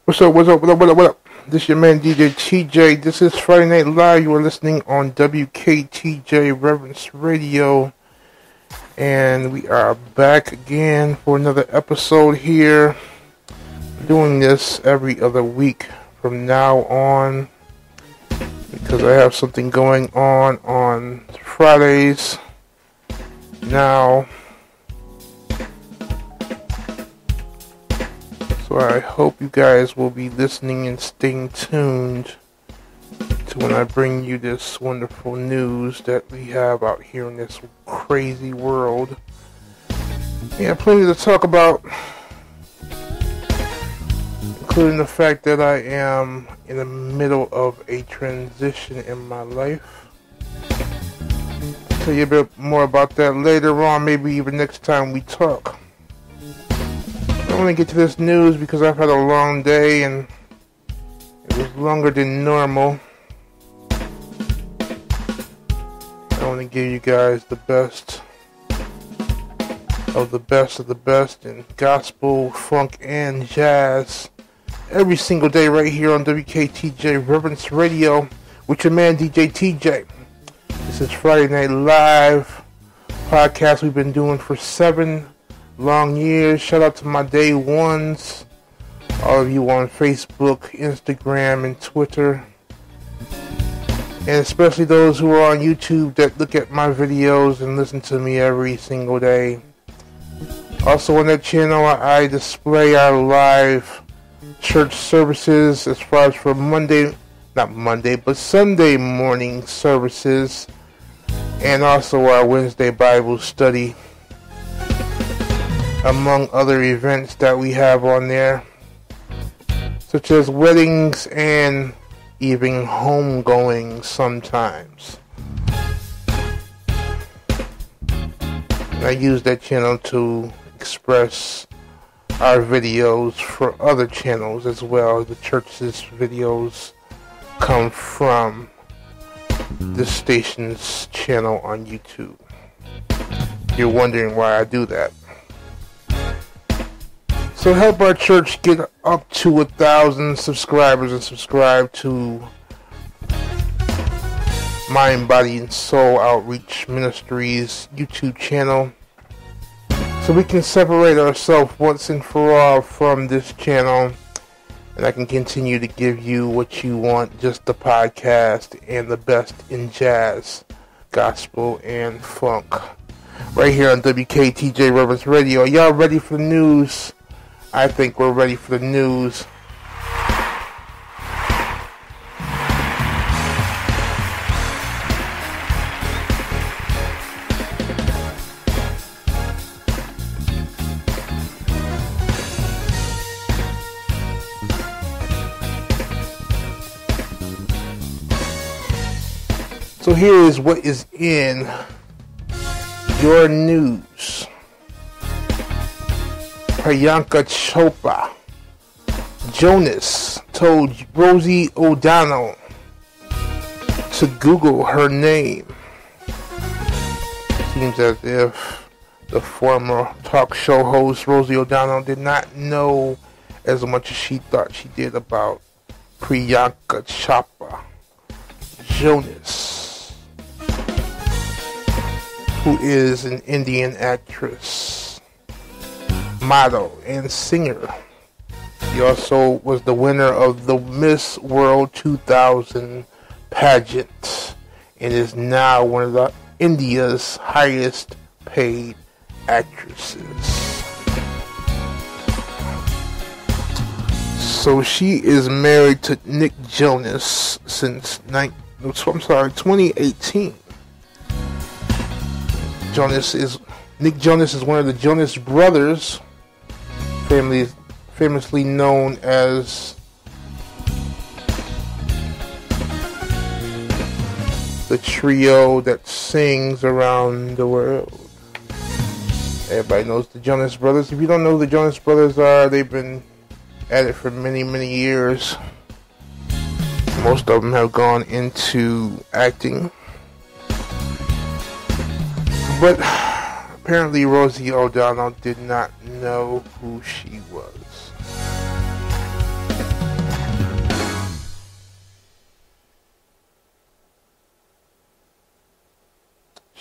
What's up, what's up, what up, what up, what up? This is your man DJ TJ. This is Friday Night Live. You are listening on WKTJ Reverence Radio. And we are back again for another episode here. Doing this every other week from now on. Because I have something going on Fridays now. So I hope you guys will be listening and staying tuned to when I bring you this wonderful news that we have out here in this crazy world. Yeah, plenty to talk about, including the fact that I am in the middle of a transition in my life. I'll tell you a bit more about that later on, maybe even next time we talk. I want to get to this news because I've had a long day and it was longer than normal. I want to give you guys the best of the best of the best in gospel, funk, and jazz every single day right here on WKTJ Reverence Radio with your man DJ TJ. This is Friday Night Live podcast we've been doing for 7 long years. Shout out to my day ones, all of you on Facebook, Instagram, and Twitter, and especially those who are on YouTube that look at my videos and listen to me every single day. Also on that channel I display our live church services as far as for Sunday morning services, and also our Wednesday Bible study, among other events that we have on there, such as weddings and even homegoing sometimes. And I use that channel to express our videos for other channels as well. The church's videos come from this station's channel on YouTube. You're wondering why I do that. So help our church get up to 1,000 subscribers and subscribe to Mind, Body, and Soul Outreach Ministries YouTube channel, so we can separate ourselves once and for all from this channel, and I can continue to give you what you want, just the podcast and the best in jazz, gospel, and funk, right here on WKTJ Reverence Radio. Are y'all ready for the news? I think we're ready for the news. So here is what is in your news. Priyanka Chopra, Jonas told Rosie O'Donnell to Google her name. Seems as if the former talk show host Rosie O'Donnell did not know as much as she thought she did about Priyanka Chopra Jonas, who is an Indian actress, model, and singer. He also was the winner of the Miss World 2000 pageant and is now one of India's highest paid actresses. So she is married to Nick Jonas since 2018. Nick Jonas is one of the Jonas Brothers, famously known as the trio that sings around the world. Everybody knows the Jonas Brothers. If you don't know who the Jonas Brothers are, they've been at it for many, many years. Most of them have gone into acting. But apparently Rosie O'Donnell did not know who she was.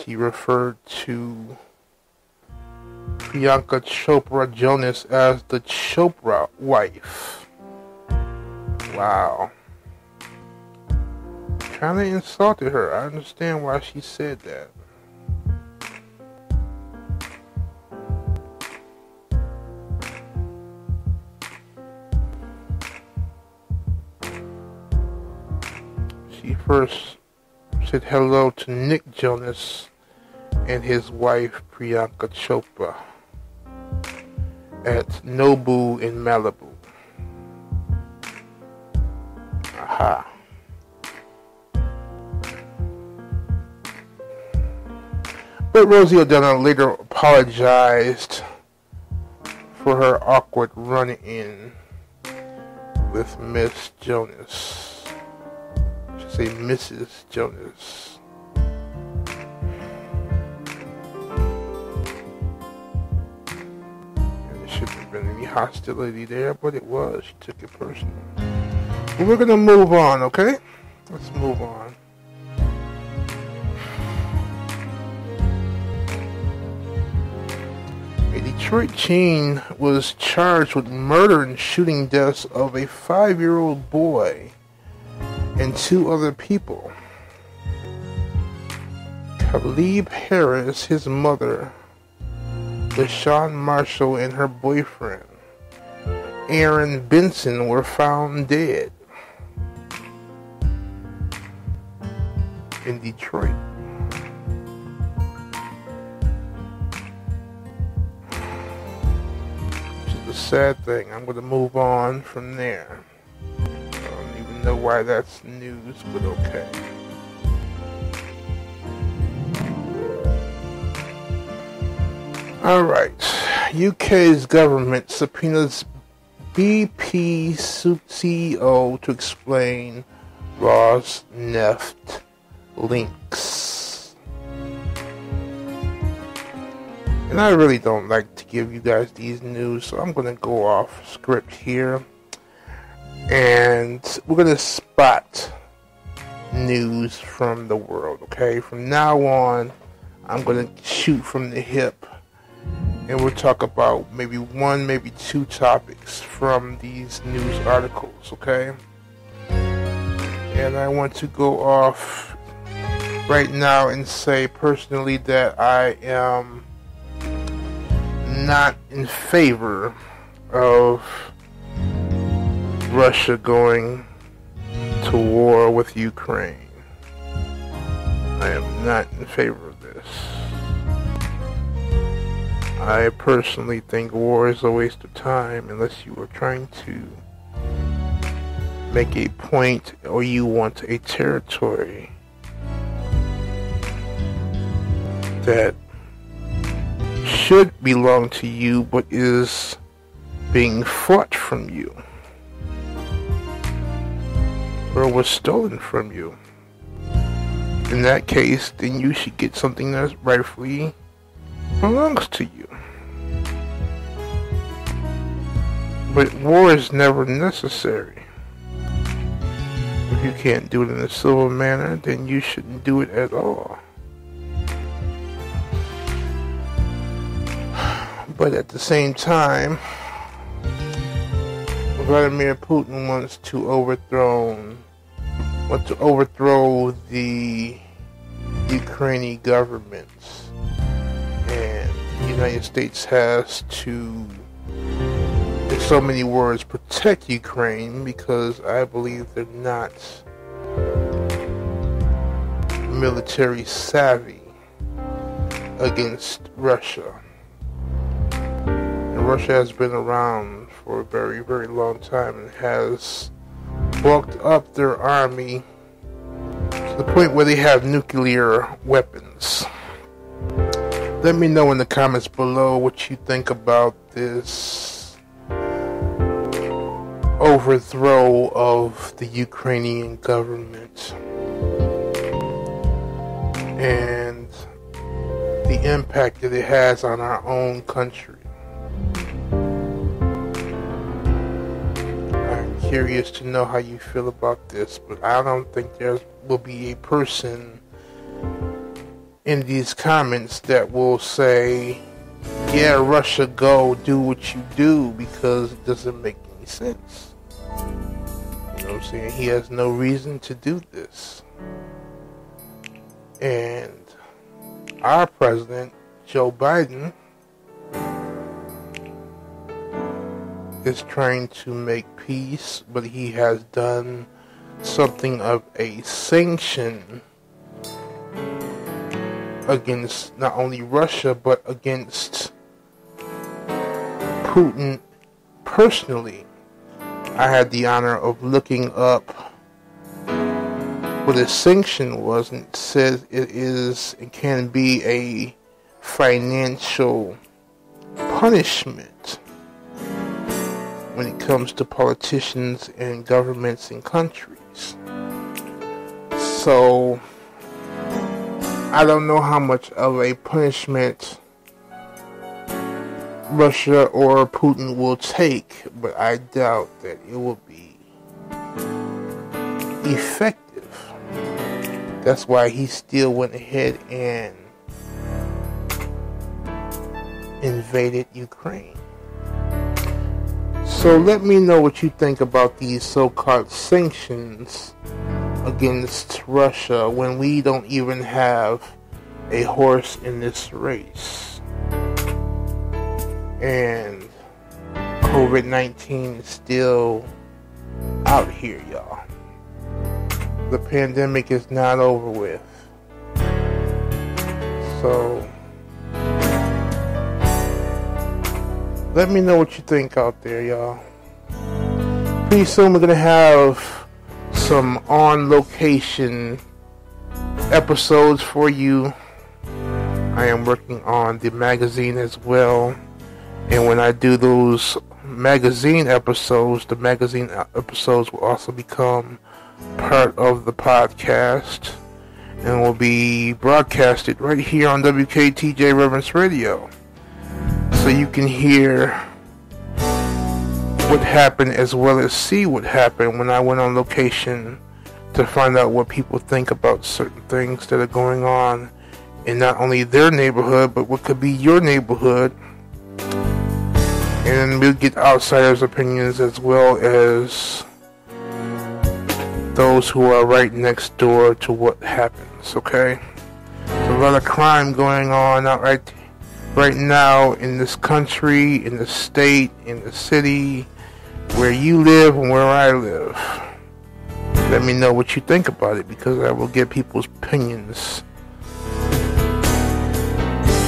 She referred to Priyanka Chopra Jonas as the Chopra wife. Wow. Kind of insulted her. I understand why she said that. She first said hello to Nick Jonas and his wife Priyanka Chopra at Nobu in Malibu. Aha. But Rosie O'Donnell later apologized for her awkward run-in with Miss Jonas. I should say Mrs. Jonas. And there shouldn't have been any hostility there, but it was. She took it personal. But we're going to move on, okay? Let's move on. A Detroit teen was charged with murder and shooting deaths of a 5-year-old boy and 2 other people. Khalib Harris, his mother, LaShawn Marshall, and her boyfriend, Aaron Benson, were found dead in Detroit. Sad thing. I'm going to move on from there. I don't even know why that's news, but okay. Alright. UK's government subpoenas BP CEO to explain Rosneft links. And I really don't like to give you guys these news, so I'm going to go off script here. And we're going to spot news from the world, okay? From now on, I'm going to shoot from the hip. And we'll talk about maybe 1, maybe 2 topics from these news articles, okay? And I want to go off right now and say personally that I am not in favor of Russia going to war with Ukraine. I am not in favor of this. I personally think war is a waste of time unless you are trying to make a point or you want a territory that should belong to you but is being fought from you or was stolen from you. In that case, then you should get something that rightfully belongs to you. But war is never necessary. If you can't do it in a civil manner, then you shouldn't do it at all. But at the same time, Vladimir Putin wants to overthrow the Ukrainian government, and the United States has to, in so many words, protect Ukraine because I believe they're not military savvy against Russia. And Russia has been around for a very, very long time and has bulked up their army to the point where they have nuclear weapons. Let me know in the comments below what you think about this overthrow of the Ukrainian government and the impact that it has on our own country. I'm curious to know how you feel about this, but I don't think there will be a person in these comments that will say, yeah, Russia, go do what you do, because it doesn't make any sense. You know what I'm saying? He has no reason to do this. And our president, Joe Biden, is trying to make peace, but he has done something of a sanction against not only Russia, but against Putin personally. I had the honor of looking up what a sanction was, and it says it can be a financial punishment when it comes to politicians and governments and countries. So I don't know how much of a punishment Russia or Putin will take, but I doubt that it will be effective. That's why he still went ahead and invaded Ukraine. So let me know what you think about these so-called sanctions against Russia when we don't even have a horse in this race. And COVID-19 is still out here, y'all. The pandemic is not over with. So let me know what you think out there, y'all. Pretty soon we're going to have some on-location episodes for you. I am working on the magazine as well. And when I do those magazine episodes, the magazine episodes will also become part of the podcast and will be broadcasted right here on WKTJ Reverence Radio. So you can hear what happened as well as see what happened when I went on location to find out what people think about certain things that are going on in not only their neighborhood, but what could be your neighborhood. And we'll get outsiders' opinions as well as those who are right next door to what happens, okay? There's a lot of crime going on out right now in this country, in the state, in the city, where you live and where I live. Let me know what you think about it, because I will get people's opinions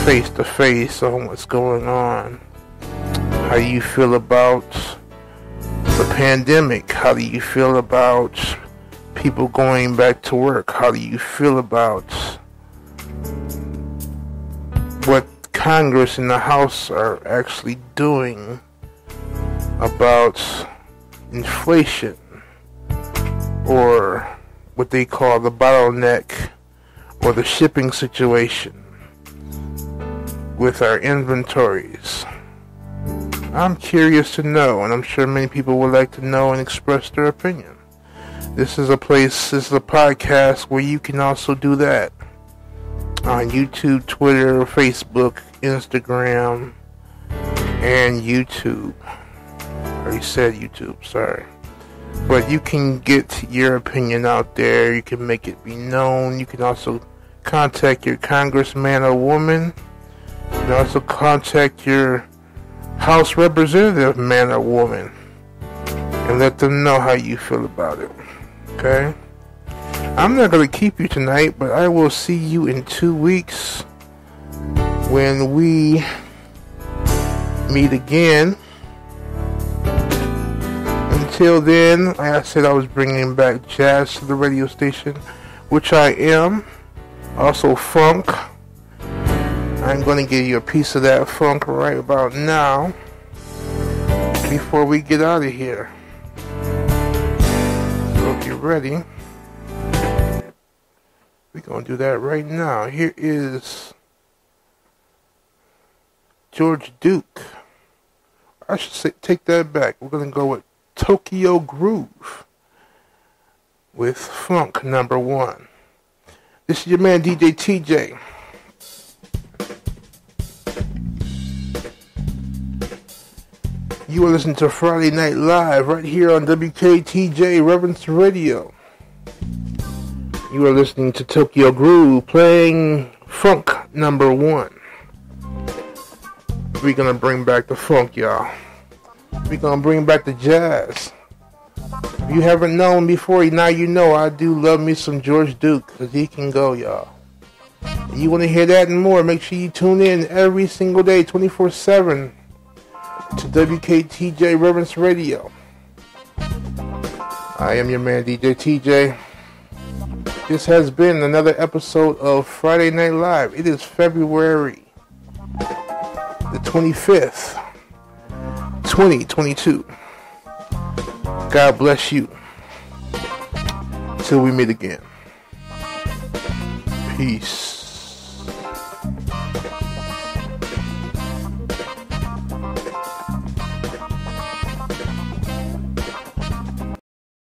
face to face on what's going on. How do you feel about the pandemic? How do you feel about people going back to work? How do you feel about what Congress and the House are actually doing about inflation, or what they call the bottleneck, or the shipping situation with our inventories? I'm curious to know, and I'm sure many people would like to know and express their opinion. This is a podcast where you can also do that on YouTube, Twitter, Facebook, Instagram, and YouTube. I already said YouTube, sorry. But you can get your opinion out there. You can make it be known. You can also contact your congressman or woman. You can also contact your House representative, man or woman, and let them know how you feel about it. Okay? I'm not going to keep you tonight, but I will see you in 2 weeks when we meet again. Until then, like I said, I was bringing back jazz to the radio station, which I am. Also funk. I'm going to give you a piece of that funk right about now before we get out of here. So if you're ready, we're going to do that right now. Here is George Duke. I should say, take that back. We're going to go with Tokyo Groove with Funk number 1. This is your man DJ TJ. You are listening to Friday Night Live right here on WKTJ Reverence Radio. You are listening to Tokyo Groove playing Funk number 1. We're gonna bring back the funk, y'all. We're gonna bring back the jazz. If you haven't known before, now you know I do love me some George Duke, because he can go, y'all. And you want to hear that and more, make sure you tune in every single day, 24/7, to WKTJ Reverence Radio. I am your man, DJ TJ. This has been another episode of Friday Night Live. It is February the 25th, 2022. God bless you. Till we meet again. Peace.